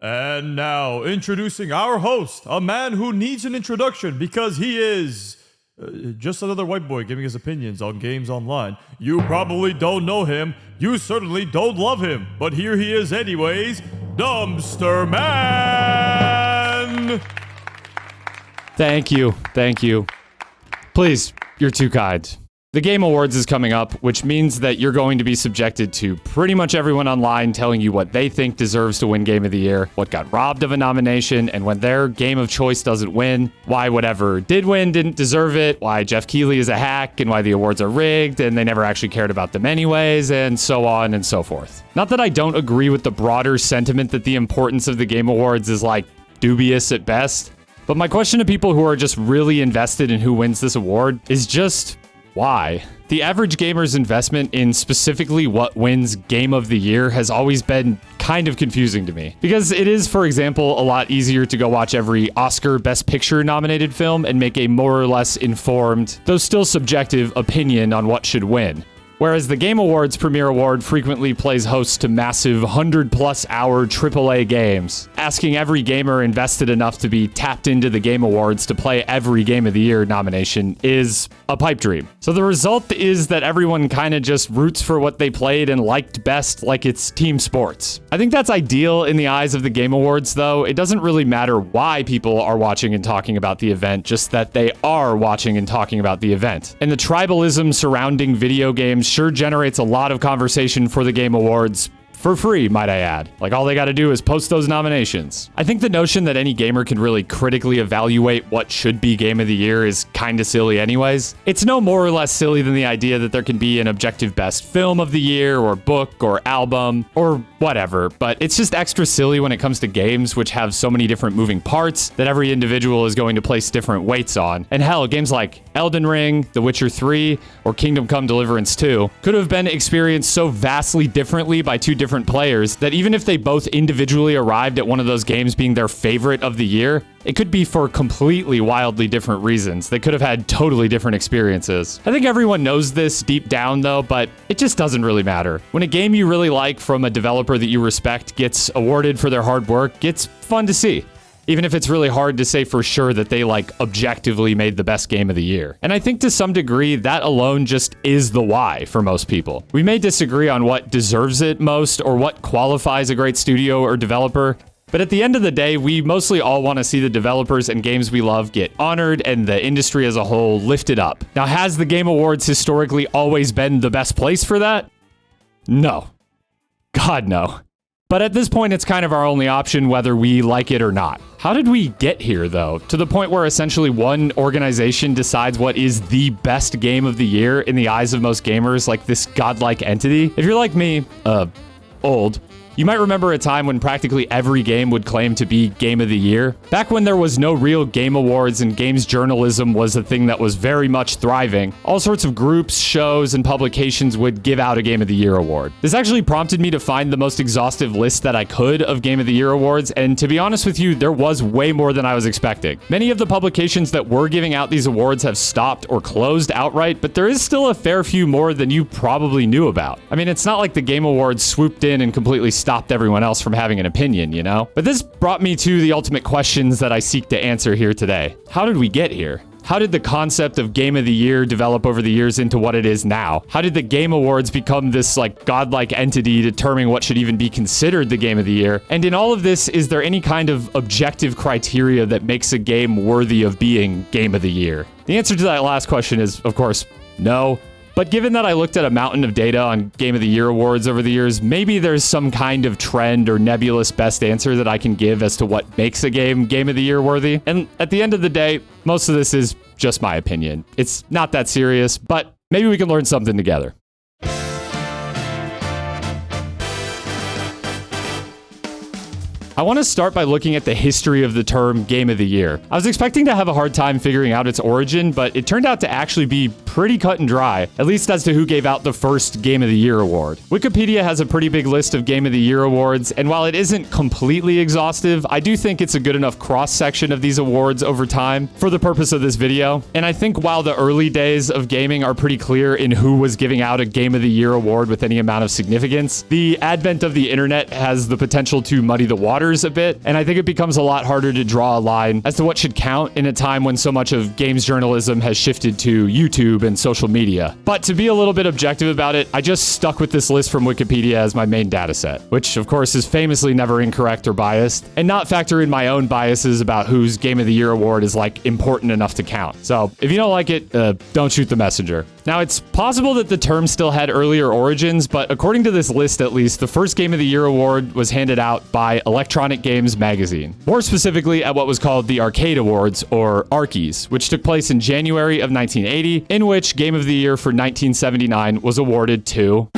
And now, introducing our host, a man who needs an introduction because he is just another white boy giving his opinions on games online. You probably don't know him. You certainly don't love him. But here he is anyways, Dumpster Man! Thank you. Please, you're too kind. The Game Awards is coming up, which means that you're going to be subjected to pretty much everyone online telling you what they think deserves to win Game of the Year, what got robbed of a nomination, and when their game of choice doesn't win, why whatever did win didn't deserve it, why Jeff Keighley is a hack, and why the awards are rigged, and they never actually cared about them anyways, and so on and so forth. Not that I don't agree with the broader sentiment that the importance of the Game Awards is, dubious at best, but my question to people who are just really invested in who wins this award is just, why? The average gamer's investment in specifically what wins Game of the Year has always been kind of confusing to me. Because it is, for example, a lot easier to go watch every Oscar Best Picture nominated film and make a more or less informed, though still subjective, opinion on what should win. Whereas the Game Awards Premier Award frequently plays host to massive 100+ hour AAA games, asking every gamer invested enough to be tapped into the Game Awards to play every Game of the Year nomination is a pipe dream. So the result is that everyone kind of just roots for what they played and liked best, like it's team sports. I think that's ideal in the eyes of the Game Awards, though. It doesn't really matter why people are watching and talking about the event, just that they are watching and talking about the event. And the tribalism surrounding video games sure generates a lot of conversation for the Game Awards. For free, might I add. All they gotta do is post those nominations. I think the notion that any gamer can really critically evaluate what should be Game of the Year is kinda silly anyways. It's no more or less silly than the idea that there can be an objective best film of the year, or book, or album, or whatever, but it's just extra silly when it comes to games which have so many different moving parts that every individual is going to place different weights on. And hell, games like Elden Ring, The Witcher 3, or Kingdom Come Deliverance 2 could have been experienced so vastly differently by two different players that even if they both individually arrived at one of those games being their favorite of the year, it could be for completely wildly different reasons. They could have had totally different experiences. I think everyone knows this deep down though, but it just doesn't really matter. When a game you really like from a developer that you respect gets awarded for their hard work, it's fun to see. Even if it's really hard to say for sure that they objectively made the best game of the year. And I think to some degree, that alone just is the why for most people. We may disagree on what deserves it most or what qualifies a great studio or developer, but at the end of the day, we mostly all want to see the developers and games we love get honored and the industry as a whole lifted up. Now, has the Game Awards historically always been the best place for that? No. God, no. But at this point, it's kind of our only option whether we like it or not. How did we get here, though? To the point where essentially one organization decides what is the best game of the year in the eyes of most gamers, like this godlike entity? If you're like me, old, you might remember a time when practically every game would claim to be Game of the Year. Back when there was no real Game Awards and games journalism was a thing that was very much thriving, all sorts of groups, shows, and publications would give out a Game of the Year award. This actually prompted me to find the most exhaustive list that I could of Game of the Year awards, and to be honest with you, there was way more than I was expecting. Many of the publications that were giving out these awards have stopped or closed outright, but there is still a fair few more than you probably knew about. I mean, it's not like the Game Awards swooped in and completely stopped everyone else from having an opinion, you know? But this brought me to the ultimate questions that I seek to answer here today. How did we get here? How did the concept of Game of the Year develop over the years into what it is now? How did the Game Awards become this godlike entity determining what should even be considered the Game of the Year? And in all of this, is there any kind of objective criteria that makes a game worthy of being Game of the Year? The answer to that last question is, of course, no. But given that I looked at a mountain of data on Game of the Year awards over the years, maybe there's some kind of trend or nebulous best answer that I can give as to what makes a game Game of the Year worthy. And at the end of the day, most of this is just my opinion. It's not that serious, but maybe we can learn something together. I want to start by looking at the history of the term Game of the Year. I was expecting to have a hard time figuring out its origin, but it turned out to actually be pretty cut and dry, at least as to who gave out the first Game of the Year award. Wikipedia has a pretty big list of Game of the Year awards, and while it isn't completely exhaustive, I do think it's a good enough cross-section of these awards over time for the purpose of this video. And I think while the early days of gaming are pretty clear in who was giving out a Game of the Year award with any amount of significance, the advent of the internet has the potential to muddy the waters a bit, and I think it becomes a lot harder to draw a line as to what should count in a time when so much of games journalism has shifted to YouTube and social media. But to be a little bit objective about it, I just stuck with this list from Wikipedia as my main data set, which of course is famously never incorrect or biased, and not factor in my own biases about whose Game of the Year award is like important enough to count. So if you don't like it, don't shoot the messenger. Now, it's possible that the term still had earlier origins, but according to this list at least, the first Game of the Year award was handed out by Electronic Games magazine. More specifically at what was called the Arcade Awards, or Arkies, which took place in January of 1980, in which Game of the Year for 1979 was awarded to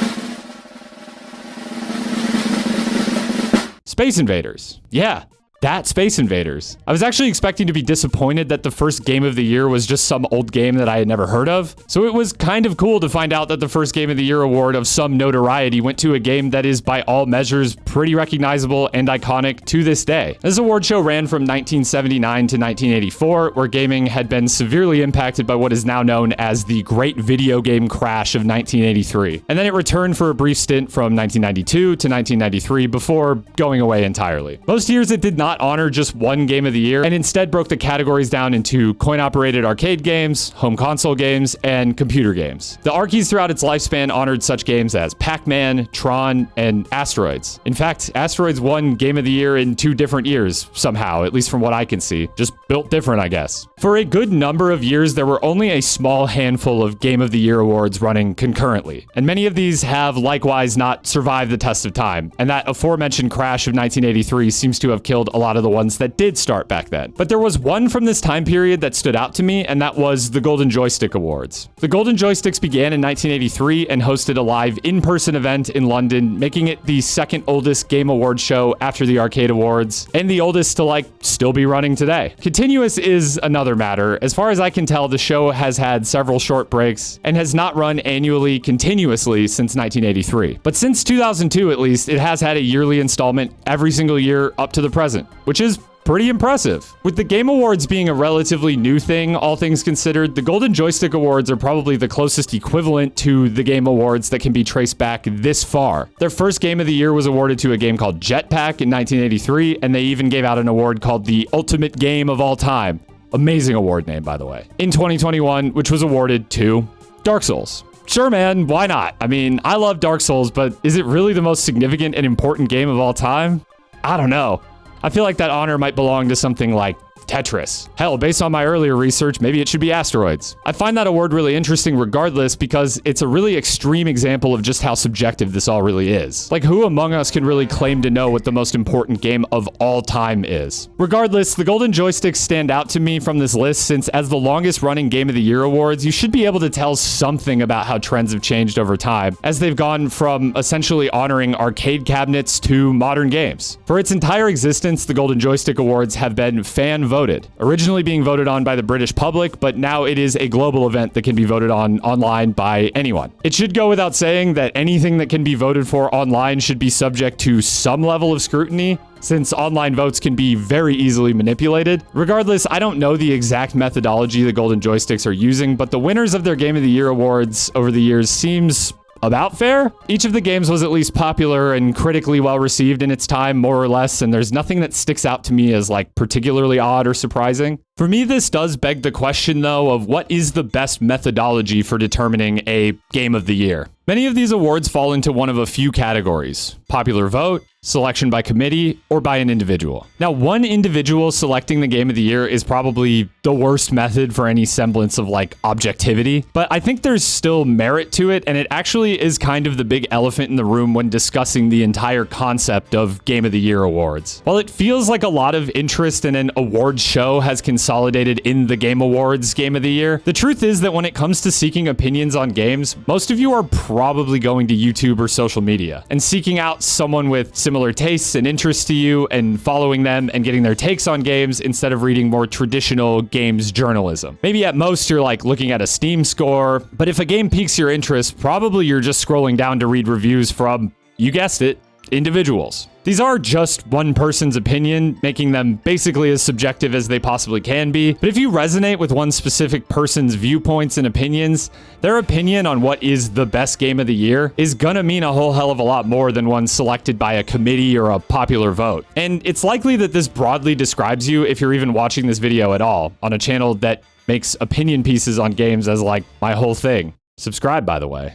Space Invaders. Yeah. That Space Invaders. I was actually expecting to be disappointed that the first Game of the Year was just some old game that I had never heard of. So it was kind of cool to find out that the first Game of the Year award of some notoriety went to a game that is by all measures pretty recognizable and iconic to this day. This award show ran from 1979 to 1984, where gaming had been severely impacted by what is now known as the Great Video Game Crash of 1983. And then it returned for a brief stint from 1992 to 1993 before going away entirely. Most years it did not honor just one Game of the Year, and instead broke the categories down into coin-operated arcade games, home console games, and computer games. The Arkies throughout its lifespan honored such games as Pac-Man, Tron, and Asteroids. In fact, Asteroids won Game of the Year in 2 different years, somehow, at least from what I can see. Just built different, I guess. For a good number of years, there were only a small handful of Game of the Year awards running concurrently, and many of these have likewise not survived the test of time, and that aforementioned crash of 1983 seems to have killed a lot of the ones that did start back then. But there was one from this time period that stood out to me, and that was the Golden Joystick Awards. The Golden Joysticks began in 1983 and hosted a live in-person event in London, making it the second oldest game award show after the Arcade Awards, and the oldest to still be running today. Continuous is another matter. As far as I can tell, the show has had several short breaks and has not run annually continuously since 1983. But since 2002 at least, it has had a yearly installment every single year up to the present, which is pretty impressive. With the Game Awards being a relatively new thing, all things considered, the Golden Joystick Awards are probably the closest equivalent to the Game Awards that can be traced back this far. Their first Game of the Year was awarded to a game called Jetpack in 1983, and they even gave out an award called the Ultimate Game of All Time. Amazing award name, by the way. In 2021, which was awarded to Dark Souls. Sure, man, why not? I mean, I love Dark Souls, but is it really the most significant and important game of all time? I don't know. I feel like that honor might belong to something like Tetris. Hell, based on my earlier research, maybe it should be Asteroids. I find that award really interesting regardless because it's a really extreme example of just how subjective this all really is. Like, who among us can really claim to know what the most important game of all time is? Regardless, the Golden Joysticks stand out to me from this list since as the longest running Game of the Year awards, you should be able to tell something about how trends have changed over time, as they've gone from essentially honoring arcade cabinets to modern games. For its entire existence, the Golden Joystick Awards have been fan-voted, originally being voted on by the British public, but now it is a global event that can be voted on online by anyone. It should go without saying that anything that can be voted for online should be subject to some level of scrutiny, since online votes can be very easily manipulated. Regardless, I don't know the exact methodology the Golden Joysticks are using, but the winners of their Game of the Year awards over the years seems about fair. Each of the games was at least popular and critically well received in its time, more or less, and there's nothing that sticks out to me as particularly odd or surprising. For me, this does beg the question, though, of what is the best methodology for determining a Game of the Year? Many of these awards fall into one of a few categories: popular vote, selection by committee, or by an individual. Now, one individual selecting the Game of the Year is probably the worst method for any semblance of objectivity, but I think there's still merit to it, and it actually is kind of the big elephant in the room when discussing the entire concept of Game of the Year awards. While it feels like a lot of interest in an award show has consistently consolidated in the Game Awards Game of the Year. The truth is that when it comes to seeking opinions on games, most of you are probably going to YouTube or social media and seeking out someone with similar tastes and interests to you and following them and getting their takes on games instead of reading more traditional games journalism. Maybe at most you're like looking at a Steam score, but if a game piques your interest, probably you're just scrolling down to read reviews from, you guessed it, individuals. These are just one person's opinion, making them basically as subjective as they possibly can be. But if you resonate with one specific person's viewpoints and opinions, their opinion on what is the best game of the year is gonna mean a whole hell of a lot more than one selected by a committee or a popular vote. And it's likely that this broadly describes you if you're even watching this video at all, on a channel that makes opinion pieces on games as like my whole thing. Subscribe, by the way.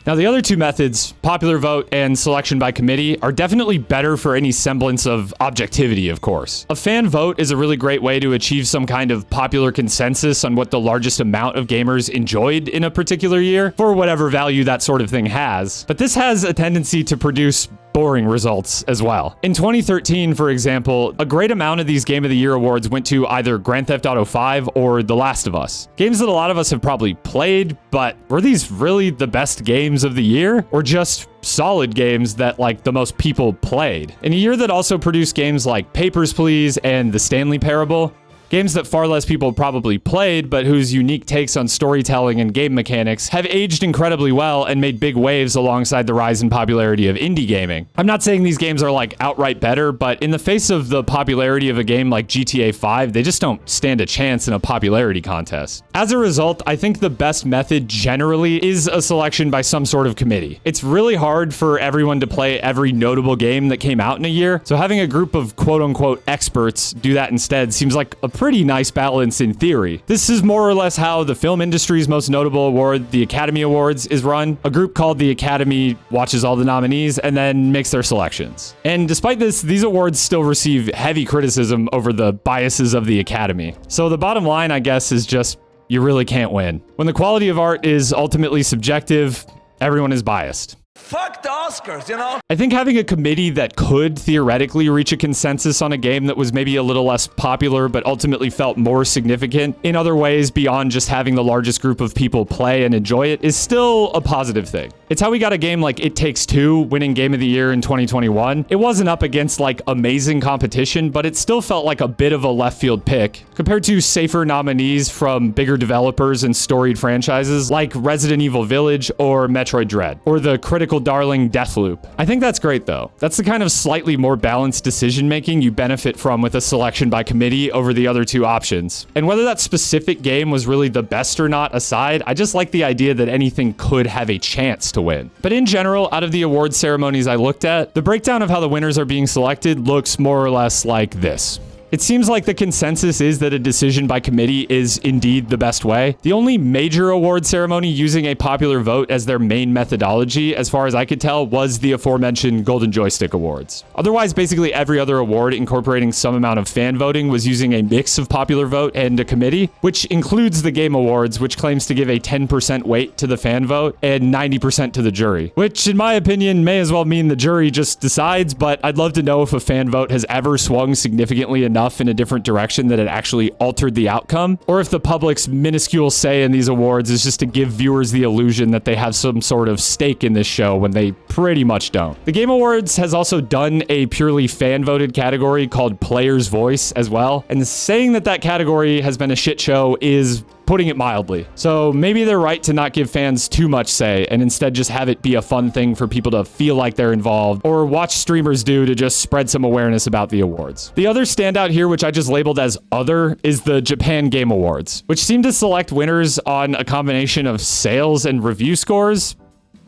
Now, the other two methods, popular vote and selection by committee, are definitely better for any semblance of objectivity, of course. A fan vote is a really great way to achieve some kind of popular consensus on what the largest amount of gamers enjoyed in a particular year, for whatever value that sort of thing has. But this has a tendency to produce boring results as well. In 2013, for example, a great amount of these Game of the Year awards went to either Grand Theft Auto 5 or The Last of Us. Games that a lot of us have probably played, but were these really the best games of the year? Or just solid games that like the most people played? In a year that also produced games like Papers, Please and The Stanley Parable, games that far less people probably played, but whose unique takes on storytelling and game mechanics have aged incredibly well and made big waves alongside the rise in popularity of indie gaming. I'm not saying these games are like outright better, but in the face of the popularity of a game like GTA 5, they just don't stand a chance in a popularity contest. As a result, I think the best method generally is a selection by some sort of committee. It's really hard for everyone to play every notable game that came out in a year, so having a group of quote-unquote experts do that instead seems like a pretty nice balance in theory. This is more or less how the film industry's most notable award, the Academy Awards, is run. A group called the Academy watches all the nominees and then makes their selections. And despite this, these awards still receive heavy criticism over the biases of the Academy. So the bottom line, I guess, is just you really can't win. When the quality of art is ultimately subjective, everyone is biased. Fuck the Oscars, you know? I think having a committee that could theoretically reach a consensus on a game that was maybe a little less popular but ultimately felt more significant in other ways beyond just having the largest group of people play and enjoy it is still a positive thing. It's how we got a game like It Takes Two winning Game of the Year in 2021. It wasn't up against like amazing competition, but it still felt like a bit of a left field pick compared to safer nominees from bigger developers and storied franchises like Resident Evil Village or Metroid Dread, or the critical darling Deathloop. I think that's great though. That's the kind of slightly more balanced decision making you benefit from with a selection by committee over the other two options. And whether that specific game was really the best or not aside, I just like the idea that anything could have a chance to win. But in general, out of the award ceremonies I looked at, the breakdown of how the winners are being selected looks more or less like this. It seems like the consensus is that a decision by committee is indeed the best way. The only major award ceremony using a popular vote as their main methodology, as far as I could tell, was the aforementioned Golden Joystick Awards. Otherwise, basically every other award incorporating some amount of fan voting was using a mix of popular vote and a committee, which includes the Game Awards, which claims to give a 10% weight to the fan vote and 90% to the jury, which in my opinion may as well mean the jury just decides, but I'd love to know if a fan vote has ever swung significantly enough in a different direction that it actually altered the outcome, or if the public's minuscule say in these awards is just to give viewers the illusion that they have some sort of stake in this show when they pretty much don't. The Game Awards has also done a purely fan-voted category called Player's Voice as well, and saying that that category has been a shit show is putting it mildly. So maybe they're right to not give fans too much say and instead just have it be a fun thing for people to feel like they're involved, or watch streamers do to just spread some awareness about the awards. The other standout here, which I just labeled as other, is the Japan Game Awards, which seem to select winners on a combination of sales and review scores.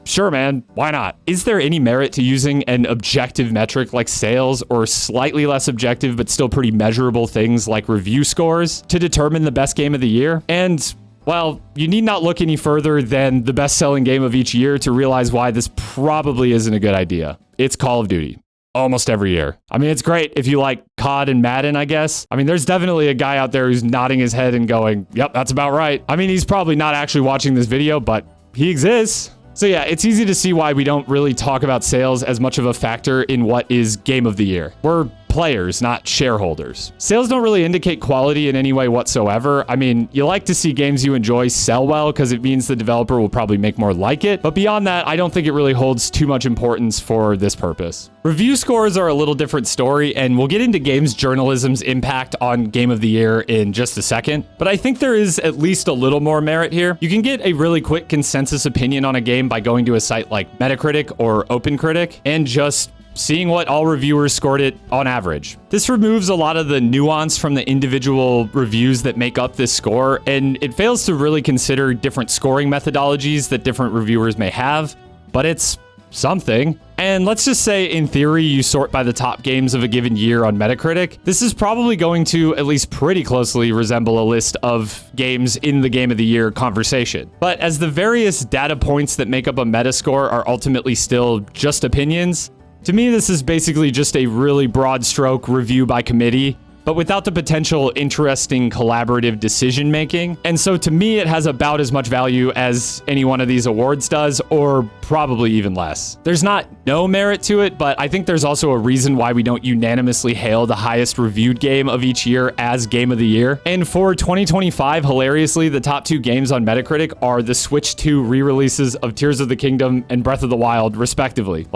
Sure, man, why not? Is there any merit to using an objective metric like sales, or slightly less objective but still pretty measurable things like review scores to determine the best game of the year? And well, you need not look any further than the best-selling game of each year to realize why this probably isn't a good idea. It's Call of Duty. Almost every year. I mean, it's great if you like COD and Madden, I guess. I mean, there's definitely a guy out there who's nodding his head and going, yep, that's about right. I mean, he's probably not actually watching this video, but he exists. So yeah, it's easy to see why we don't really talk about sales as much of a factor in what is Game of the Year. We're players, not shareholders. Sales don't really indicate quality in any way whatsoever. I mean, you like to see games you enjoy sell well because it means the developer will probably make more like it. But beyond that, I don't think it really holds too much importance for this purpose. Review scores are a little different story, and we'll get into games journalism's impact on Game of the Year in just a second. But I think there is at least a little more merit here. You can get a really quick consensus opinion on a game by going to a site like Metacritic or OpenCritic and just seeing what all reviewers scored it on average. This removes a lot of the nuance from the individual reviews that make up this score, and it fails to really consider different scoring methodologies that different reviewers may have, but it's something. And let's just say, in theory, you sort by the top games of a given year on Metacritic. This is probably going to at least pretty closely resemble a list of games in the Game of the Year conversation. But as the various data points that make up a Metascore are ultimately still just opinions, to me, this is basically just a really broad stroke review by committee, but without the potential interesting collaborative decision making. And so to me, it has about as much value as any one of these awards does, or probably even less. There's not no merit to it, but I think there's also a reason why we don't unanimously hail the highest reviewed game of each year as Game of the Year. And for 2025, hilariously, the top 2 games on Metacritic are the Switch 2 re-releases of Tears of the Kingdom and Breath of the Wild, respectively.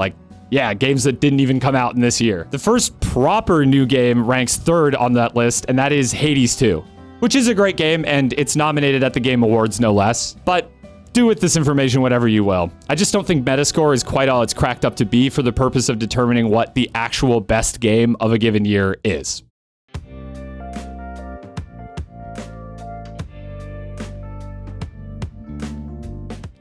Yeah, games that didn't even come out in this year. The first proper new game ranks 3rd on that list, and that is Hades 2, which is a great game, and it's nominated at the Game Awards, no less. But do with this information whatever you will. I just don't think Metascore is quite all it's cracked up to be for the purpose of determining what the actual best game of a given year is.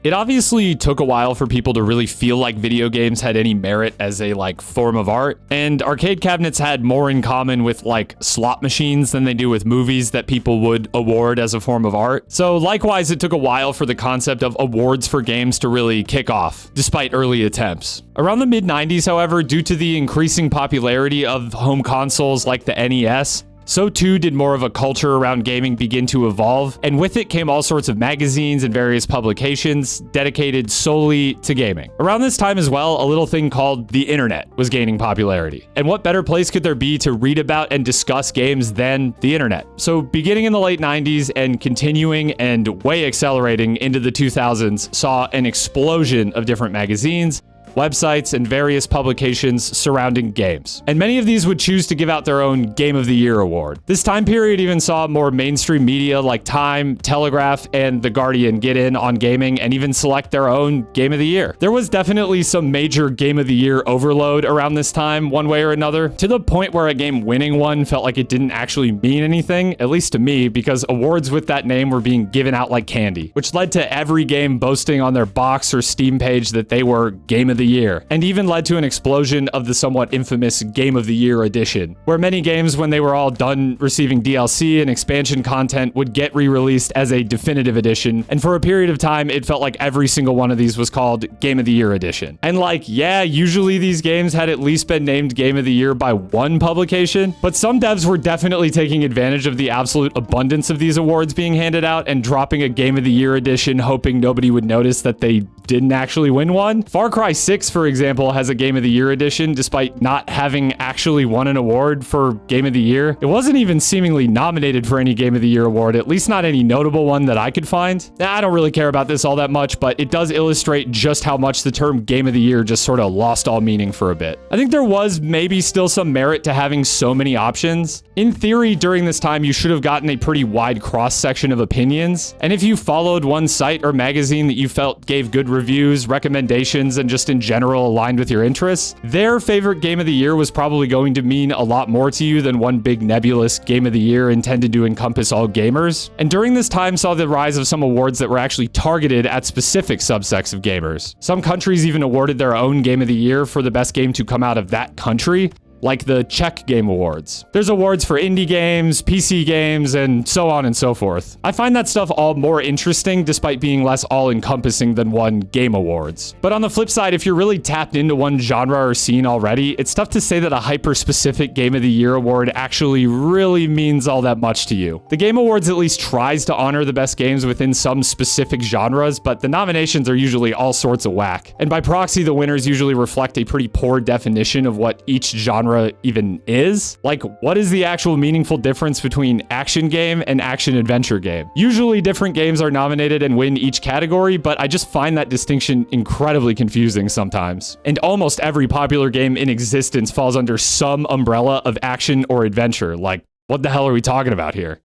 It obviously took a while for people to really feel like video games had any merit as a form of art, and arcade cabinets had more in common with slot machines than they do with movies that people would award as a form of art. So likewise, it took a while for the concept of awards for games to really kick off, despite early attempts. Around the mid-90s, however, due to the increasing popularity of home consoles like the NES, so too did more of a culture around gaming begin to evolve, and with it came all sorts of magazines and various publications dedicated solely to gaming. Around this time as well, a little thing called the internet was gaining popularity. And what better place could there be to read about and discuss games than the internet? So beginning in the late 90s and continuing and way accelerating into the 2000s saw an explosion of different magazines, websites, and various publications surrounding games. And many of these would choose to give out their own Game of the Year award. This time period even saw more mainstream media like Time, Telegraph, and The Guardian get in on gaming and even select their own Game of the Year. There was definitely some major Game of the Year overload around this time, one way or another, to the point where a game winning one felt like it didn't actually mean anything, at least to me, because awards with that name were being given out like candy, which led to every game boasting on their box or Steam page that they were Game of the Year, and even led to an explosion of the somewhat infamous Game of the Year edition, where many games, when they were all done receiving DLC and expansion content, would get re-released as a definitive edition, and for a period of time, it felt like every single one of these was called Game of the Year edition. And yeah, usually these games had at least been named Game of the Year by one publication, but some devs were definitely taking advantage of the absolute abundance of these awards being handed out and dropping a Game of the Year edition, hoping nobody would notice that they didn't actually win one. Far Cry 6, for example, has a Game of the Year edition despite not having actually won an award for Game of the Year. It wasn't even seemingly nominated for any Game of the Year award, at least not any notable one that I could find. I don't really care about this all that much, but it does illustrate just how much the term Game of the Year just sort of lost all meaning for a bit. I think there was maybe still some merit to having so many options. In theory, during this time, you should have gotten a pretty wide cross-section of opinions, and if you followed one site or magazine that you felt gave good reviews, recommendations, and just in general aligned with your interests, their favorite Game of the Year was probably going to mean a lot more to you than one big nebulous Game of the Year intended to encompass all gamers. And during this time saw the rise of some awards that were actually targeted at specific subsects of gamers. Some countries even awarded their own Game of the Year for the best game to come out of that country, like the Czech Game Awards. There's awards for indie games, PC games, and so on and so forth. I find that stuff all more interesting despite being less all-encompassing than one Game Awards. But on the flip side, if you're really tapped into one genre or scene already, it's tough to say that a hyper-specific Game of the Year award actually really means all that much to you. The Game Awards at least tries to honor the best games within some specific genres, but the nominations are usually all sorts of whack. And by proxy, the winners usually reflect a pretty poor definition of what each genre genre even is. Like, what is the actual meaningful difference between action game and action adventure game? Usually different games are nominated and win each category, but I just find that distinction incredibly confusing sometimes. And almost every popular game in existence falls under some umbrella of action or adventure. Like, what the hell are we talking about here?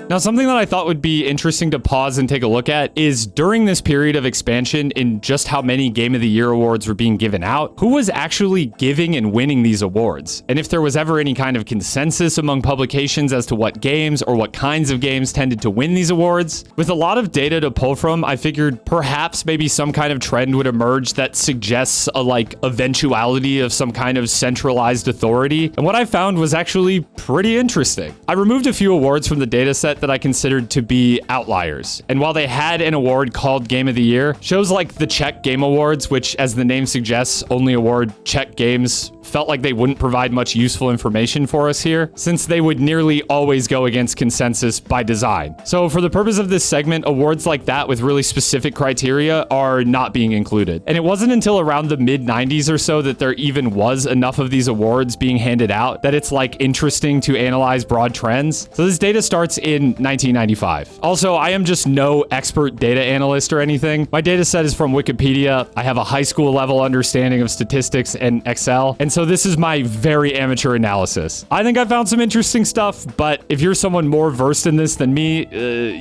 Now, something that I thought would be interesting to pause and take a look at is during this period of expansion in just how many Game of the Year awards were being given out, who was actually giving and winning these awards? And if there was ever any kind of consensus among publications as to what games or what kinds of games tended to win these awards. With a lot of data to pull from, I figured perhaps maybe some kind of trend would emerge that suggests a eventuality of some kind of centralized authority. And what I found was actually pretty interesting. I removed a few awards from the data set that I considered to be outliers. And while they had an award called Game of the Year, shows like the Czech Game Awards, which as the name suggests, only award Czech games, felt like they wouldn't provide much useful information for us here, since they would nearly always go against consensus by design. So for the purpose of this segment, awards like that with really specific criteria are not being included. And it wasn't until around the mid-90s or so that there even was enough of these awards being handed out that it's interesting to analyze broad trends. So this data starts in 1995. Also, I am just no expert data analyst or anything. My data set is from Wikipedia. I have a high school level understanding of statistics and Excel, and so this is my very amateur analysis. I think I found some interesting stuff, but if you're someone more versed in this than me,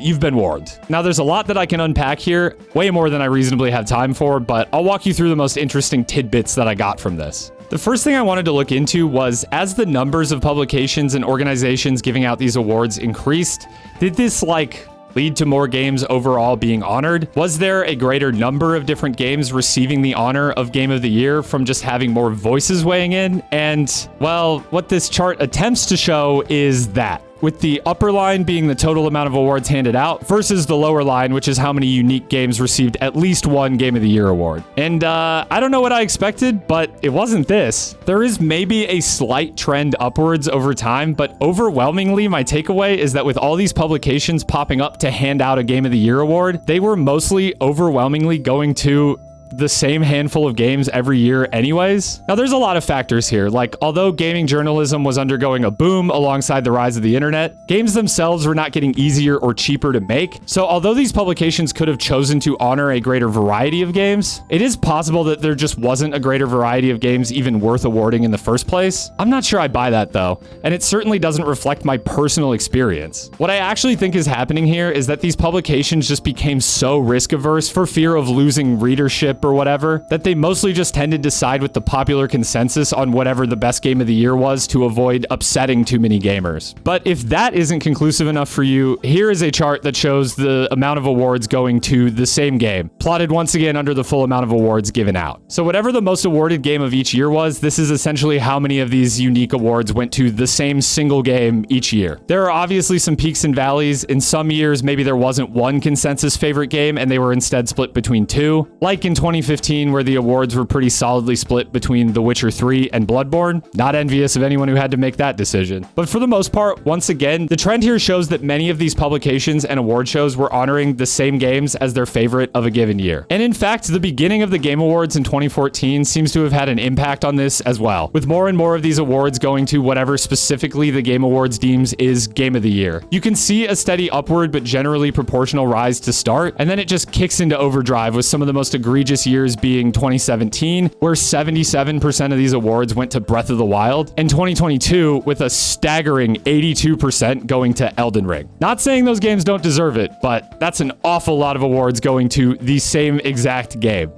you've been warned. Now, there's a lot that I can unpack here, way more than I reasonably have time for, but I'll walk you through the most interesting tidbits that I got from this. The first thing I wanted to look into was, as the numbers of publications and organizations giving out these awards increased, did this lead to more games overall being honored? Was there a greater number of different games receiving the honor of Game of the Year from just having more voices weighing in? And, well, what this chart attempts to show is that, with the upper line being the total amount of awards handed out versus the lower line, which is how many unique games received at least one Game of the Year award. And I don't know what I expected, but it wasn't this. There is maybe a slight trend upwards over time, but overwhelmingly my takeaway is that with all these publications popping up to hand out a Game of the Year award, they were mostly overwhelmingly going to the same handful of games every year anyways. Now, there's a lot of factors here. Although gaming journalism was undergoing a boom alongside the rise of the internet, games themselves were not getting easier or cheaper to make. So although these publications could have chosen to honor a greater variety of games, it is possible that there just wasn't a greater variety of games even worth awarding in the first place. I'm not sure I buy that though, and it certainly doesn't reflect my personal experience. What I actually think is happening here is that these publications just became so risk averse for fear of losing readership or whatever, that they mostly just tended to side with the popular consensus on whatever the best game of the year was to avoid upsetting too many gamers. But if that isn't conclusive enough for you, here is a chart that shows the amount of awards going to the same game, plotted once again under the full amount of awards given out. So whatever the most awarded game of each year was, this is essentially how many of these unique awards went to the same single game each year. There are obviously some peaks and valleys. In some years, maybe there wasn't one consensus favorite game and they were instead split between two, like in 2015, where the awards were pretty solidly split between The Witcher 3 and Bloodborne. Not envious of anyone who had to make that decision. But for the most part, once again, the trend here shows that many of these publications and award shows were honoring the same games as their favorite of a given year. And in fact, the beginning of the Game Awards in 2014 seems to have had an impact on this as well, with more and more of these awards going to whatever specifically the Game Awards deems is Game of the Year. You can see a steady upward but generally proportional rise to start, and then it just kicks into overdrive with some of the most egregious years being 2017, where 77% of these awards went to Breath of the Wild, and 2022 with a staggering 82% going to Elden Ring. Not saying those games don't deserve it, but that's an awful lot of awards going to the same exact game.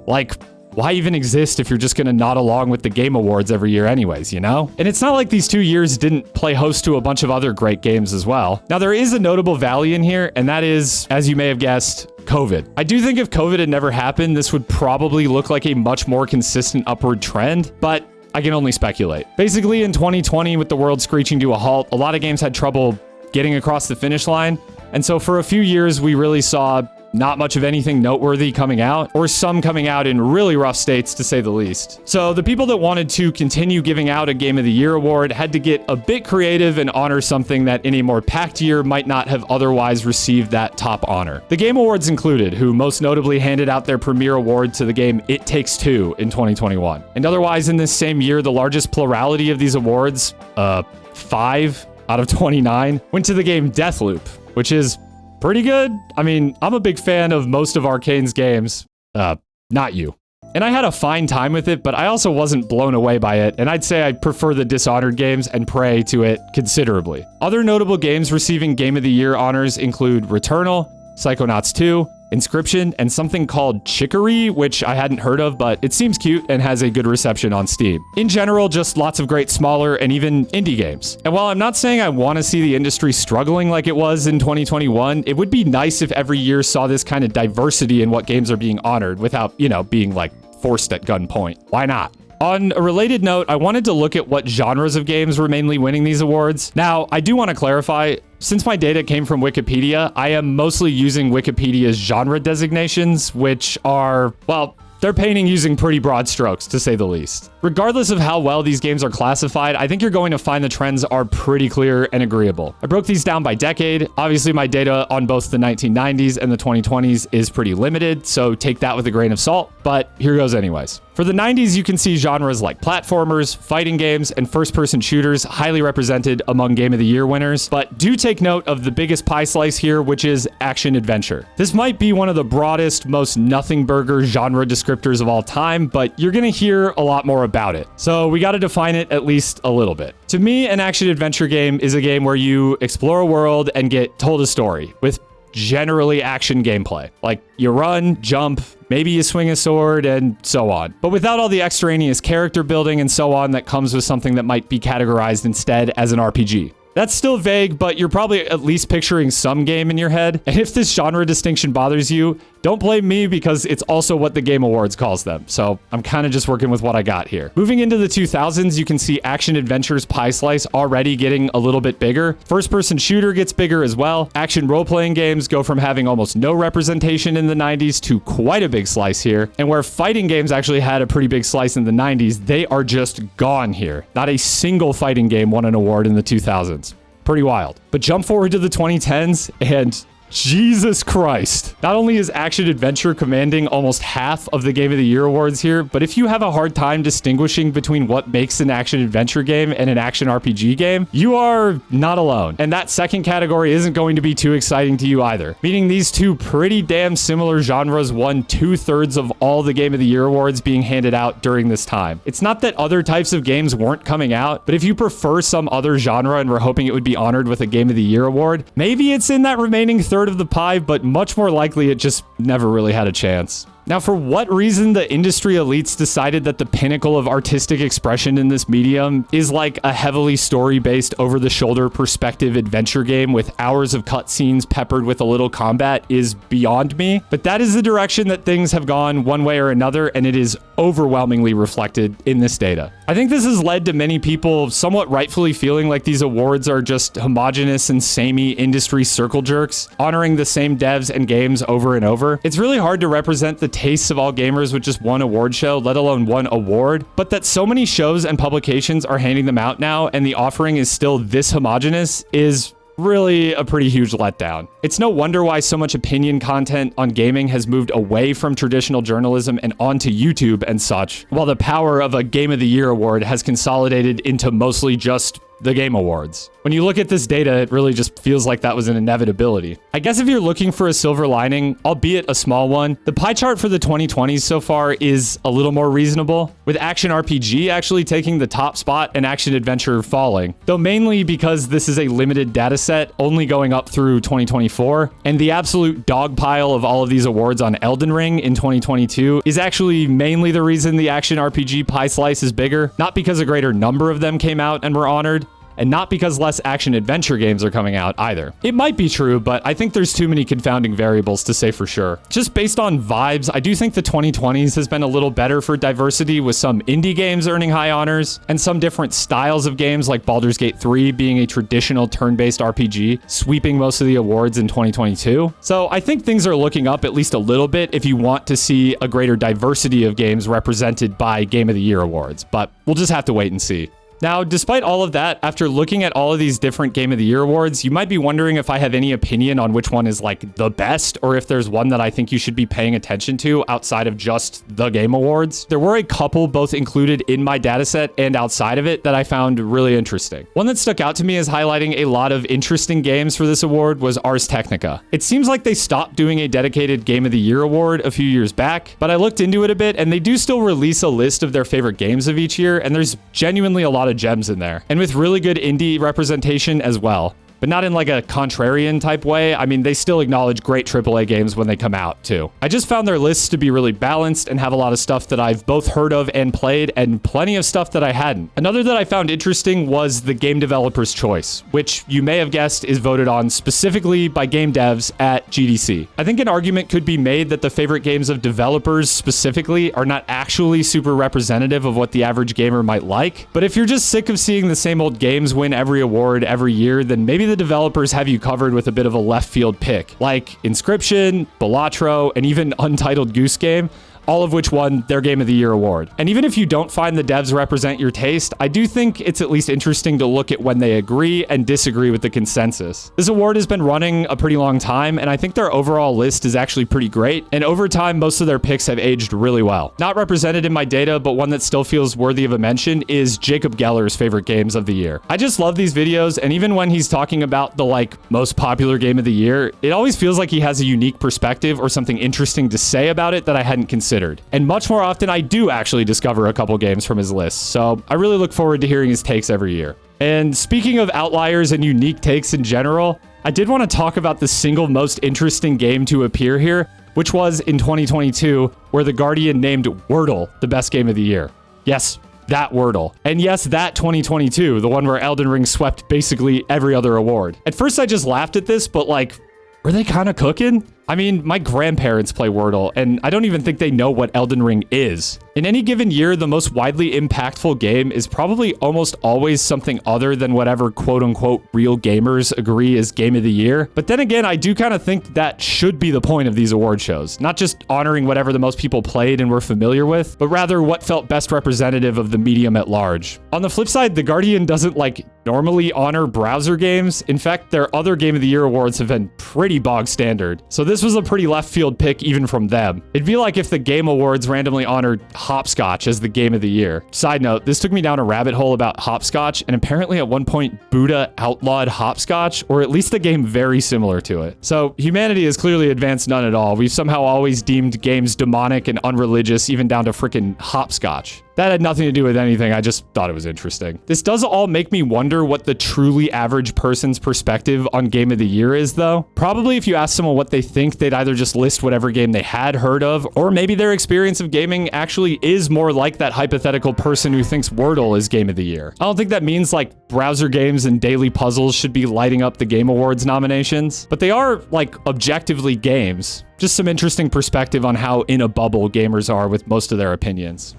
Why even exist if you're just gonna nod along with the Game Awards every year anyways, you know? And it's not like these 2 years didn't play host to a bunch of other great games as well. Now, there is a notable valley in here, and that is, as you may have guessed, COVID. I do think if COVID had never happened, this would probably look like a much more consistent upward trend, but I can only speculate. Basically, in 2020, with the world screeching to a halt, a lot of games had trouble getting across the finish line. And so for a few years, we really saw not much of anything noteworthy coming out, or some coming out in really rough states to say the least. So the people that wanted to continue giving out a Game of the Year award had to get a bit creative and honor something that in a more packed year might not have otherwise received that top honor. The Game Awards included, who most notably handed out their premier award to the game It Takes Two in 2021. And otherwise in this same year, the largest plurality of these awards, 5 out of 29, went to the game Deathloop, which is pretty good. I mean, I'm a big fan of most of Arcane's games. Not you. And I had a fine time with it, but I also wasn't blown away by it, and I'd say I prefer the Dishonored games and Prey to it considerably. Other notable games receiving Game of the Year honors include Returnal, Psychonauts 2, Inscription, and something called Chicory, which I hadn't heard of, but it seems cute and has a good reception on Steam. In general, just lots of great smaller and even indie games. And while I'm not saying I want to see the industry struggling like it was in 2021, it would be nice if every year saw this kind of diversity in what games are being honored without, being like forced at gunpoint. Why not? On a related note, I wanted to look at what genres of games were mainly winning these awards. Now, I do want to clarify, since my data came from Wikipedia, I am mostly using Wikipedia's genre designations, which are, well, they're painting using pretty broad strokes, to say the least. Regardless of how well these games are classified, I think you're going to find the trends are pretty clear and agreeable. I broke these down by decade. Obviously, my data on both the 1990s and the 2020s is pretty limited, so take that with a grain of salt, but here goes anyways. For the 90s, you can see genres like platformers, fighting games, and first-person shooters highly represented among Game of the Year winners, but do take note of the biggest pie slice here, which is action-adventure. This might be one of the broadest, most nothing-burger genre descriptors of all time, but you're gonna hear a lot more about it. So we gotta define it at least a little bit. To me, an action-adventure game is a game where you explore a world and get told a story, with generally action gameplay. Like, you run, jump, maybe you swing a sword, and so on. But without all the extraneous character building and so on that comes with something that might be categorized instead as an RPG. That's still vague, but you're probably at least picturing some game in your head. And if this genre distinction bothers you, don't blame me because it's also what the Game Awards calls them. So I'm kind of just working with what I got here. Moving into the 2000s, you can see action adventures pie slice already getting a little bit bigger. First-person shooter gets bigger as well. Action role-playing games go from having almost no representation in the 90s to quite a big slice here. And where fighting games actually had a pretty big slice in the 90s, they are just gone here. Not a single fighting game won an award in the 2000s. Pretty wild. But jump forward to the 2010s and Jesus Christ. Not only is action adventure commanding almost half of the Game of the Year awards here, but if you have a hard time distinguishing between what makes an action adventure game and an action RPG game, you are not alone. And that second category isn't going to be too exciting to you either. Meaning these two pretty damn similar genres won 2/3 of all the Game of the Year awards being handed out during this time. It's not that other types of games weren't coming out, but if you prefer some other genre and were hoping it would be honored with a Game of the Year award, maybe it's in that remaining third of the pie, but much more likely it just never really had a chance. Now, for what reason the industry elites decided that the pinnacle of artistic expression in this medium is like a heavily story-based, over-the-shoulder perspective adventure game with hours of cutscenes peppered with a little combat is beyond me. But that is the direction that things have gone one way or another, and it is overwhelmingly reflected in this data. I think this has led to many people somewhat rightfully feeling like these awards are just homogenous and samey industry circle jerks, honoring the same devs and games over and over. It's really hard to represent the tastes of all gamers with just one award show, let alone one award, but that so many shows and publications are handing them out now and the offering is still this homogenous is really a pretty huge letdown. It's no wonder why so much opinion content on gaming has moved away from traditional journalism and onto YouTube and such, while the power of a Game of the Year award has consolidated into mostly just the Game Awards. When you look at this data, it really just feels like that was an inevitability. I guess if you're looking for a silver lining, albeit a small one, the pie chart for the 2020s so far is a little more reasonable, with action RPG actually taking the top spot and action adventure falling, though mainly because this is a limited data set only going up through 2024, and the absolute dog pile of all of these awards on Elden Ring in 2022 is actually mainly the reason the action RPG pie slice is bigger, not because a greater number of them came out and were honored. and not because less action-adventure games are coming out either. It might be true, but I think there's too many confounding variables to say for sure. Just based on vibes, I do think the 2020s has been a little better for diversity, with some indie games earning high honors, and some different styles of games like Baldur's Gate 3 being a traditional turn-based RPG, sweeping most of the awards in 2022. So I think things are looking up at least a little bit if you want to see a greater diversity of games represented by Game of the Year awards, but we'll just have to wait and see. Now, despite all of that, after looking at all of these different Game of the Year awards, you might be wondering if I have any opinion on which one is like the best, or if there's one that I think you should be paying attention to outside of just the Game Awards. There were a couple both included in my dataset and outside of it that I found really interesting. One that stuck out to me as highlighting a lot of interesting games for this award was Ars Technica. It seems like they stopped doing a dedicated Game of the Year award a few years back, but I looked into it a bit and they do still release a list of their favorite games of each year, and there's genuinely a lot of gems in there, and with really good indie representation as well. But not in like a contrarian type way. I mean, they still acknowledge great AAA games when they come out too. I just found their lists to be really balanced and have a lot of stuff that I've both heard of and played, and plenty of stuff that I hadn't. Another that I found interesting was the Game Developer's Choice, which you may have guessed is voted on specifically by game devs at GDC. I think an argument could be made that the favorite games of developers specifically are not actually super representative of what the average gamer might like. But if you're just sick of seeing the same old games win every award every year, then maybe the developers have you covered with a bit of a left field pick, like Inscription, Balatro, and even Untitled Goose Game, all of which won their Game of the Year award. And even if you don't find the devs represent your taste, I do think it's at least interesting to look at when they agree and disagree with the consensus. This award has been running a pretty long time, and I think their overall list is actually pretty great, and over time, most of their picks have aged really well. Not represented in my data, but one that still feels worthy of a mention is Jacob Geller's favorite games of the year. I just love these videos, and even when he's talking about the most popular game of the year, it always feels like he has a unique perspective or something interesting to say about it that I hadn't considered. And much more often, I do actually discover a couple games from his list, so I really look forward to hearing his takes every year. And speaking of outliers and unique takes in general, I did want to talk about the single most interesting game to appear here, which was in 2022, where The Guardian named Wordle the best game of the year. Yes, that Wordle. And yes, that 2022, the one where Elden Ring swept basically every other award. At first, I just laughed at this, but were they kind of cooking? I mean, my grandparents play Wordle, and I don't even think they know what Elden Ring is. In any given year, the most widely impactful game is probably almost always something other than whatever quote-unquote real gamers agree is Game of the Year. But then again, I do kind of think that should be the point of these award shows. Not just honoring whatever the most people played and were familiar with, but rather what felt best representative of the medium at large. On the flip side, The Guardian doesn't normally honor browser games. In fact, their other Game of the Year awards have been pretty bog standard. So this was a pretty left field pick even from them. It'd be like if the Game Awards randomly honored Hopscotch as the Game of the Year. Side note, this took me down a rabbit hole about Hopscotch, and apparently at one point Buddha outlawed Hopscotch, or at least a game very similar to it. So humanity has clearly advanced none at all. We've somehow always deemed games demonic and unreligious, even down to frickin' Hopscotch. That had nothing to do with anything, I just thought it was interesting. This does all make me wonder what the truly average person's perspective on Game of the Year is, though. Probably if you ask someone what they think, they'd either just list whatever game they had heard of, or maybe their experience of gaming actually is more like that hypothetical person who thinks Wordle is Game of the Year. I don't think that means browser games and daily puzzles should be lighting up the Game Awards nominations, but they are objectively games. Just some interesting perspective on how in a bubble gamers are with most of their opinions.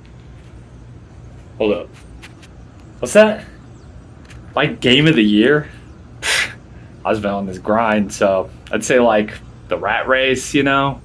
Hold up. What's that? My Game of the Year? I've been on this grind, so I'd say the Rat Race, I don't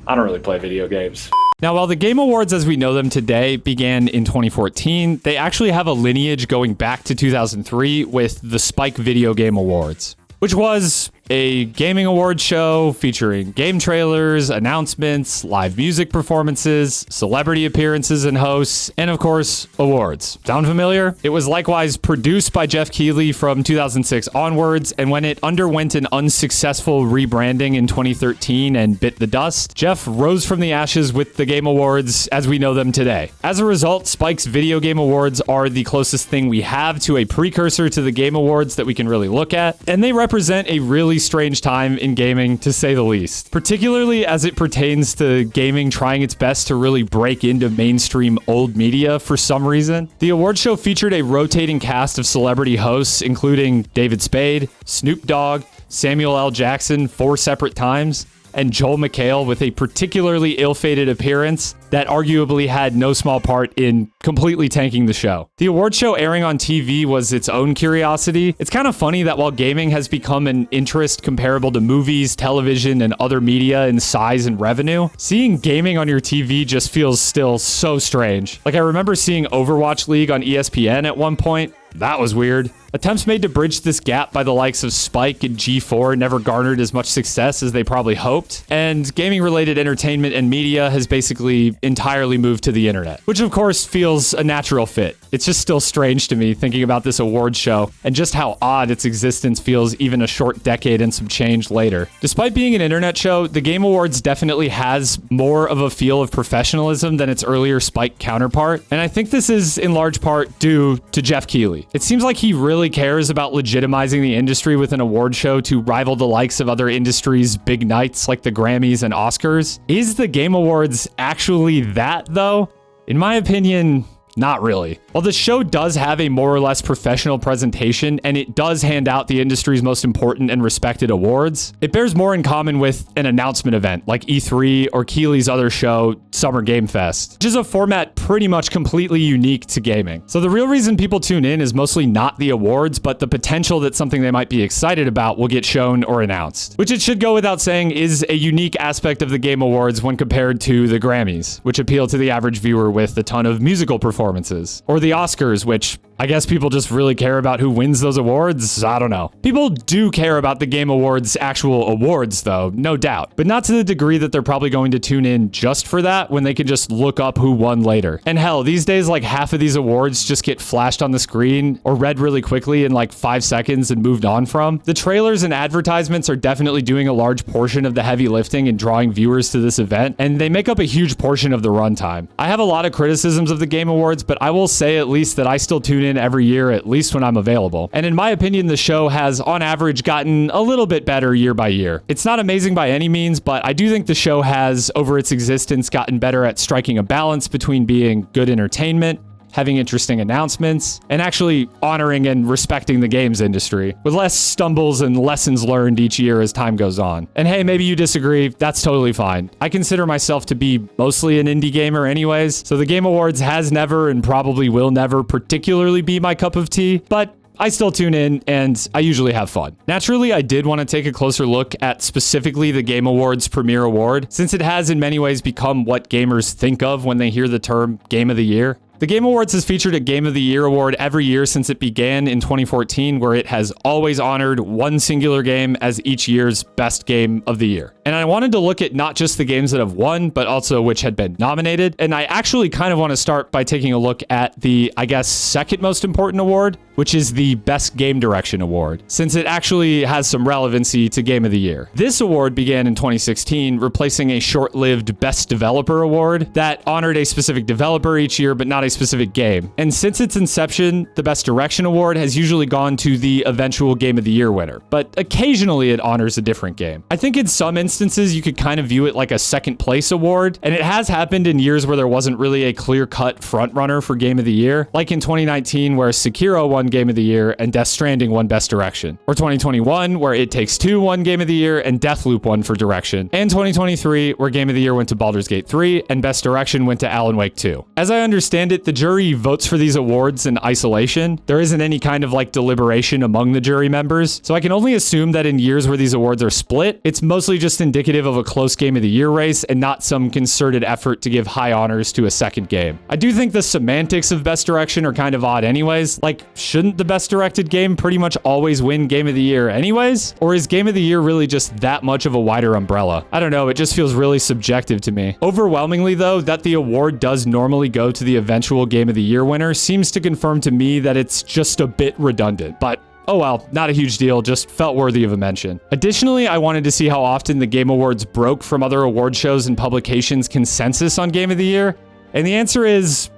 really play video games. Now, while the Game Awards as we know them today began in 2014, they actually have a lineage going back to 2003 with the Spike Video Game Awards, which was a gaming award show featuring game trailers, announcements, live music performances, celebrity appearances and hosts, and of course, awards. Sound familiar? It was likewise produced by Jeff Keighley from 2006 onwards, and when it underwent an unsuccessful rebranding in 2013 and bit the dust, Jeff rose from the ashes with the Game Awards as we know them today. As a result, Spike's Video Game Awards are the closest thing we have to a precursor to the Game Awards that we can really look at, and they represent a really really strange time in gaming, to say the least, particularly as it pertains to gaming trying its best to really break into mainstream old media for some reason. The award show featured a rotating cast of celebrity hosts, including David Spade, Snoop Dogg, Samuel L. Jackson 4 separate times, and Joel McHale with a particularly ill-fated appearance that arguably had no small part in completely tanking the show. The award show airing on TV was its own curiosity. It's kind of funny that while gaming has become an interest comparable to movies, television, and other media in size and revenue, seeing gaming on your TV just feels still so strange. Like, I remember seeing Overwatch League on ESPN at one point. That was weird. Attempts made to bridge this gap by the likes of Spike and G4 never garnered as much success as they probably hoped, and gaming-related entertainment and media has basically entirely moved to the internet, which of course feels a natural fit. It's just still strange to me thinking about this award show and just how odd its existence feels even a short decade and some change later. Despite being an internet show, the Game Awards definitely has more of a feel of professionalism than its earlier Spike counterpart, and I think this is in large part due to Jeff Keighley. It seems like he really cares about legitimizing the industry with an award show to rival the likes of other industries' big nights like the Grammys and Oscars. Is the Game Awards actually that, though? In my opinion, not really. While the show does have a more or less professional presentation, and it does hand out the industry's most important and respected awards, it bears more in common with an announcement event like E3 or Keighley's other show, Summer Game Fest, which is a format pretty much completely unique to gaming. So the real reason people tune in is mostly not the awards, but the potential that something they might be excited about will get shown or announced, which it should go without saying is a unique aspect of the Game Awards when compared to the Grammys, which appeal to the average viewer with a ton of musical performances, or the Oscars, which I guess people just really care about who wins those awards. I don't know. People do care about the Game Awards' actual awards, though, no doubt, but not to the degree that they're probably going to tune in just for that when they can just look up who won later. And hell, these days, like half of these awards just get flashed on the screen or read really quickly in like 5 seconds and moved on from. The trailers and advertisements are definitely doing a large portion of the heavy lifting and drawing viewers to this event, and they make up a huge portion of the runtime. I have a lot of criticisms of the Game Awards, but I will say at least that I still tune in every year, at least when I'm available. And in my opinion, the show has on average gotten a little bit better year by year. It's not amazing by any means, but I do think the show has, over its existence, gotten better at striking a balance between being good entertainment, having interesting announcements, and actually honoring and respecting the games industry, with less stumbles and lessons learned each year as time goes on. And hey, maybe you disagree, that's totally fine. I consider myself to be mostly an indie gamer anyways, so the Game Awards has never and probably will never particularly be my cup of tea, but I still tune in, and I usually have fun. Naturally, I did want to take a closer look at specifically the Game Awards Premier Award, since it has in many ways become what gamers think of when they hear the term Game of the Year. The Game Awards has featured a Game of the Year award every year since it began in 2014, where it has always honored one singular game as each year's best game of the year. And I wanted to look at not just the games that have won, but also which had been nominated. And I actually kind of want to start by taking a look at the, I guess, second most important award, which is the Best Game Direction Award, since it actually has some relevancy to Game of the Year. This award began in 2016, replacing a short-lived Best Developer Award that honored a specific developer each year, but not a specific game. And since its inception, the Best Direction Award has usually gone to the eventual Game of the Year winner, but occasionally it honors a different game. I think in some instances you could kind of view it like a second place award, and it has happened in years where there wasn't really a clear-cut frontrunner for Game of the Year, like in 2019 where Sekiro won Game of the Year and Death Stranding won Best Direction, or 2021 where It Takes Two won Game of the Year and Deathloop won for Direction, and 2023 where Game of the Year went to Baldur's Gate 3 and Best Direction went to Alan Wake 2. As I understand it, the jury votes for these awards in isolation. There isn't any kind of like deliberation among the jury members, so I can only assume that in years where these awards are split, it's mostly just indicative of a close Game of the Year race and not some concerted effort to give high honors to a second game. I do think the semantics of Best Direction are kind of odd anyways. Like, shouldn't the Best Directed game pretty much always win Game of the Year anyways? Or is Game of the Year really just that much of a wider umbrella? I don't know, it just feels really subjective to me. Overwhelmingly though, that the award does normally go to the eventual Game of the Year winner seems to confirm to me that it's just a bit redundant, but oh well, not a huge deal, just felt worthy of a mention. Additionally, I wanted to see how often the Game Awards broke from other award shows and publications' consensus on Game of the Year, and the answer is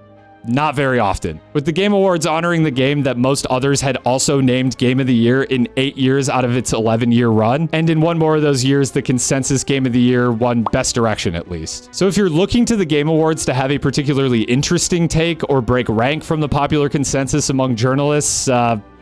not very often. With the Game Awards honoring the game that most others had also named Game of the Year in 8 years out of its 11-year run, and in one more of those years, the consensus Game of the Year won Best Direction at least. So if you're looking to the Game Awards to have a particularly interesting take or break rank from the popular consensus among journalists,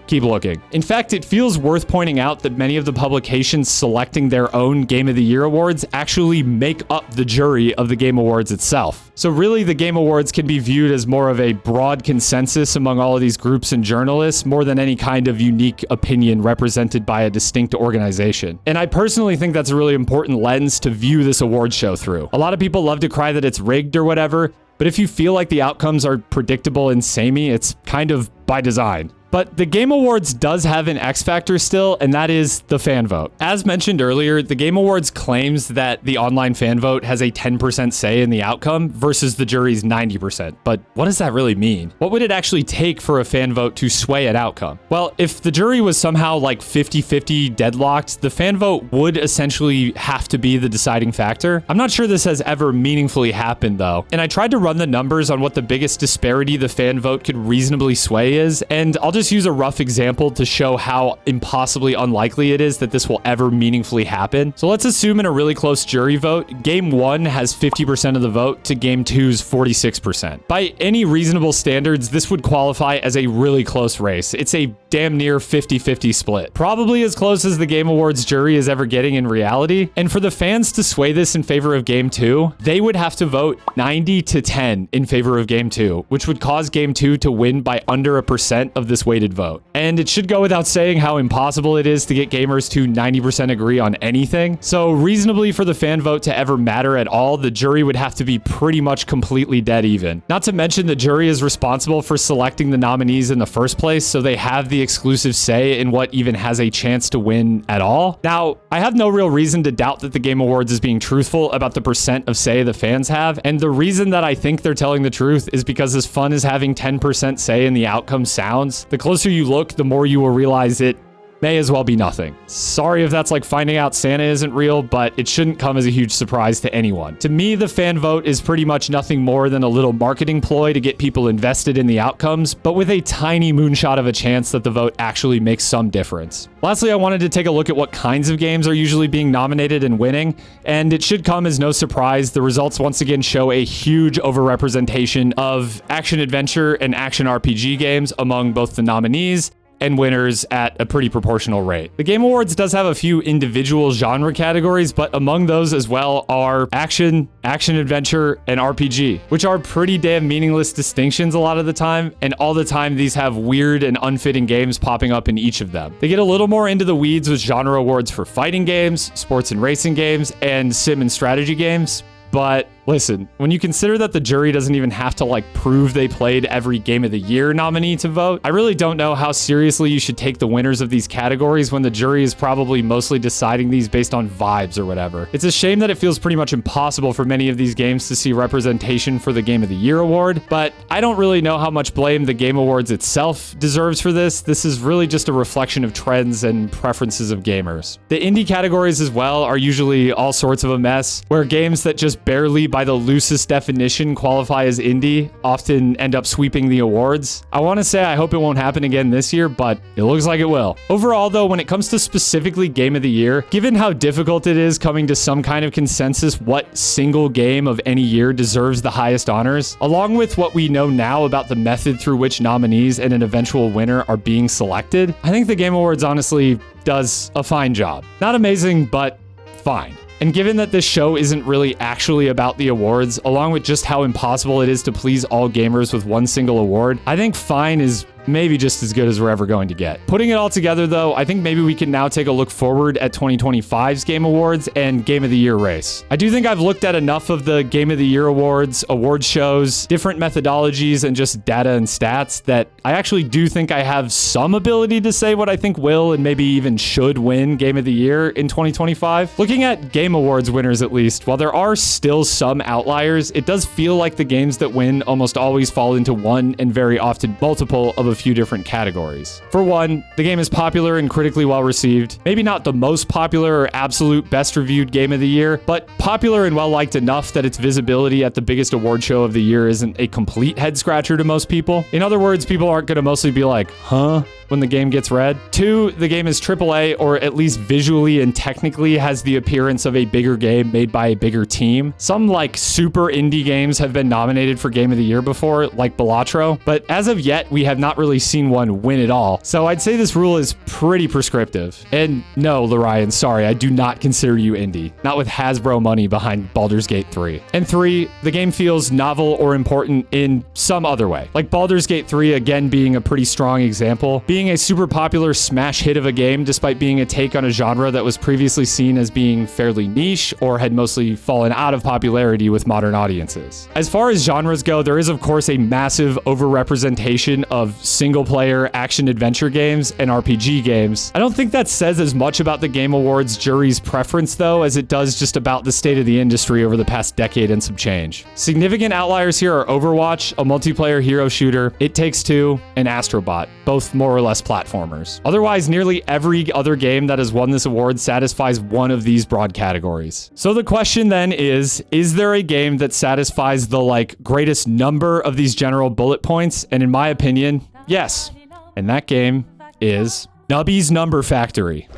keep looking. In fact, it feels worth pointing out that many of the publications selecting their own Game of the Year awards actually make up the jury of the Game Awards itself. So really, the Game Awards can be viewed as more of a broad consensus among all of these groups and journalists, more than any kind of unique opinion represented by a distinct organization. And I personally think that's a really important lens to view this award show through. A lot of people love to cry that it's rigged or whatever, but if you feel like the outcomes are predictable and samey, it's kind of by design. But the Game Awards does have an X factor still, and that is the fan vote. As mentioned earlier, the Game Awards claims that the online fan vote has a 10% say in the outcome versus the jury's 90%. But what does that really mean? What would it actually take for a fan vote to sway an outcome? Well, if the jury was somehow like 50-50 deadlocked, the fan vote would essentially have to be the deciding factor. I'm not sure this has ever meaningfully happened though. And I tried to run the numbers on what the biggest disparity the fan vote could reasonably sway is, and I'll just use a rough example to show how impossibly unlikely it is that this will ever meaningfully happen. So let's assume in a really close jury vote, Game 1 has 50% of the vote to Game 2's 46%. By any reasonable standards, this would qualify as a really close race. It's a damn near 50-50 split. Probably as close as the Game Awards jury is ever getting in reality. And for the fans to sway this in favor of Game 2, they would have to vote 90-10 in favor of Game 2, which would cause Game 2 to win by under 1% of this weighted vote. And it should go without saying how impossible it is to get gamers to 90% agree on anything. So reasonably for the fan vote to ever matter at all, the jury would have to be pretty much completely dead even. Not to mention the jury is responsible for selecting the nominees in the first place, so they have the exclusive say in what even has a chance to win at all. Now, I have no real reason to doubt that the Game Awards is being truthful about the percent of say the fans have, and the reason that I think they're telling the truth is because as fun as having 10% say in the outcome sounds, the closer you look, the more you will realize it may as well be nothing. Sorry if that's like finding out Santa isn't real, but it shouldn't come as a huge surprise to anyone. To me, the fan vote is pretty much nothing more than a little marketing ploy to get people invested in the outcomes, but with a tiny moonshot of a chance that the vote actually makes some difference. Lastly, I wanted to take a look at what kinds of games are usually being nominated and winning, and it should come as no surprise. The results once again show a huge overrepresentation of action-adventure and action RPG games among both the nominees and winners at a pretty proportional rate. The Game Awards does have a few individual genre categories, but among those as well are action, action-adventure, and RPG, which are pretty damn meaningless distinctions a lot of the time, and all the time these have weird and unfitting games popping up in each of them. They get a little more into the weeds with genre awards for fighting games, sports and racing games, and sim and strategy games, but listen, when you consider that the jury doesn't even have to like prove they played every Game of the Year nominee to vote, I really don't know how seriously you should take the winners of these categories when the jury is probably mostly deciding these based on vibes or whatever. It's a shame that it feels pretty much impossible for many of these games to see representation for the Game of the Year award, but I don't really know how much blame the Game Awards itself deserves for this. This is really just a reflection of trends and preferences of gamers. The indie categories as well are usually all sorts of a mess, where games that just barely by the loosest definition qualify as indie often end up sweeping the awards. I want to say I hope it won't happen again this year, but it looks like it will. Overall though, when it comes to specifically Game of the Year, given how difficult it is coming to some kind of consensus what single game of any year deserves the highest honors, along with what we know now about the method through which nominees and an eventual winner are being selected, I think the Game Awards honestly does a fine job. Not amazing, but fine. And given that this show isn't really actually about the awards, along with just how impossible it is to please all gamers with one single award, I think fine is maybe just as good as we're ever going to get. Putting it all together though, I think maybe we can now take a look forward at 2025's Game Awards and Game of the Year race. I do think I've looked at enough of the Game of the Year awards, award shows, different methodologies, and just data and stats that I actually do think I have some ability to say what I think will and maybe even should win Game of the Year in 2025. Looking at Game Awards winners at least, while there are still some outliers, it does feel like the games that win almost always fall into one and very often multiple of a a few different categories. For one, the game is popular and critically well received. Maybe not the most popular or absolute best reviewed game of the year, but popular and well liked enough that its visibility at the biggest award show of the year isn't a complete head scratcher to most people. In other words, people aren't going to mostly be like, huh? When the game gets read. 2, the game is AAA, or at least visually and technically has the appearance of a bigger game made by a bigger team. Some like super indie games have been nominated for Game of the Year before, like Balatro, but as of yet, we have not really seen one win at all. So I'd say this rule is pretty prescriptive. And no, Lorian, sorry, I do not consider you indie. Not with Hasbro money behind Baldur's Gate 3. And 3, the game feels novel or important in some other way. Like Baldur's Gate 3, again, being a pretty strong example. Being a super popular smash hit of a game despite being a take on a genre that was previously seen as being fairly niche or had mostly fallen out of popularity with modern audiences. As far as genres go, there is of course a massive overrepresentation of single-player action-adventure games and RPG games. I don't think that says as much about the Game Awards jury's preference though as it does just about the state of the industry over the past decade and some change. Significant outliers here are Overwatch, a multiplayer hero shooter, It Takes Two, and Astrobot, both more or less platformers. Otherwise, nearly every other game that has won this award satisfies one of these broad categories. So the question then is there a game that satisfies the greatest number of these general bullet points? And in my opinion, yes. And that game is Nubby's Number Factory.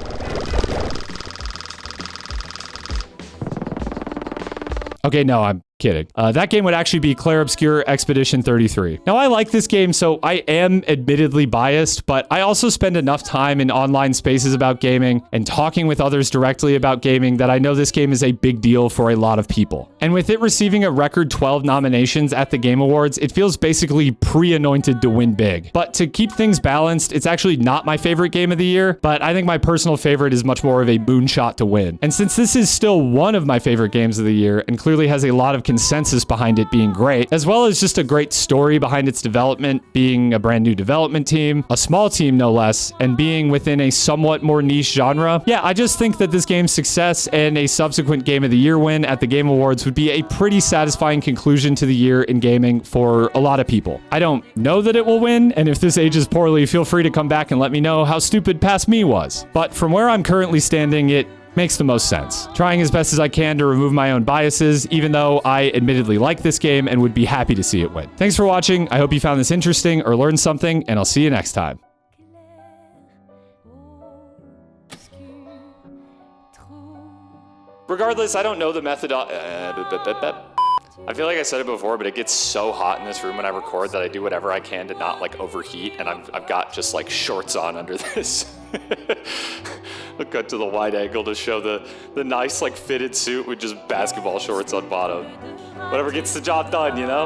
Okay, no, I'm kidding. That game would actually be Clair Obscur Expedition 33. Now, I like this game, so I am admittedly biased, but I also spend enough time in online spaces about gaming and talking with others directly about gaming that I know this game is a big deal for a lot of people. And with it receiving a record 12 nominations at the Game Awards, it feels basically pre-anointed to win big. But to keep things balanced, it's actually not my favorite game of the year, but I think my personal favorite is much more of a moonshot to win. And since this is still one of my favorite games of the year and clearly has a lot of consensus behind it being great, as well as just a great story behind its development, being a brand new development team, a small team no less, and being within a somewhat more niche genre. Yeah, I just think that this game's success and a subsequent Game of the Year win at the Game Awards would be a pretty satisfying conclusion to the year in gaming for a lot of people. I don't know that it will win, and if this ages poorly, feel free to come back and let me know how stupid past me was. But from where I'm currently standing, it makes the most sense. Trying as best as I can to remove my own biases, even though I admittedly like this game and would be happy to see it win. Thanks for watching. I hope you found this interesting or learned something, and I'll see you next time. Regardless, I don't know the method. I feel like I said it before, but it gets so hot in this room when I record that I do whatever I can to not overheat, and I've got just shorts on under this. I'll cut to the wide angle to show the nice fitted suit with just basketball shorts on bottom. Whatever gets the job done, you know?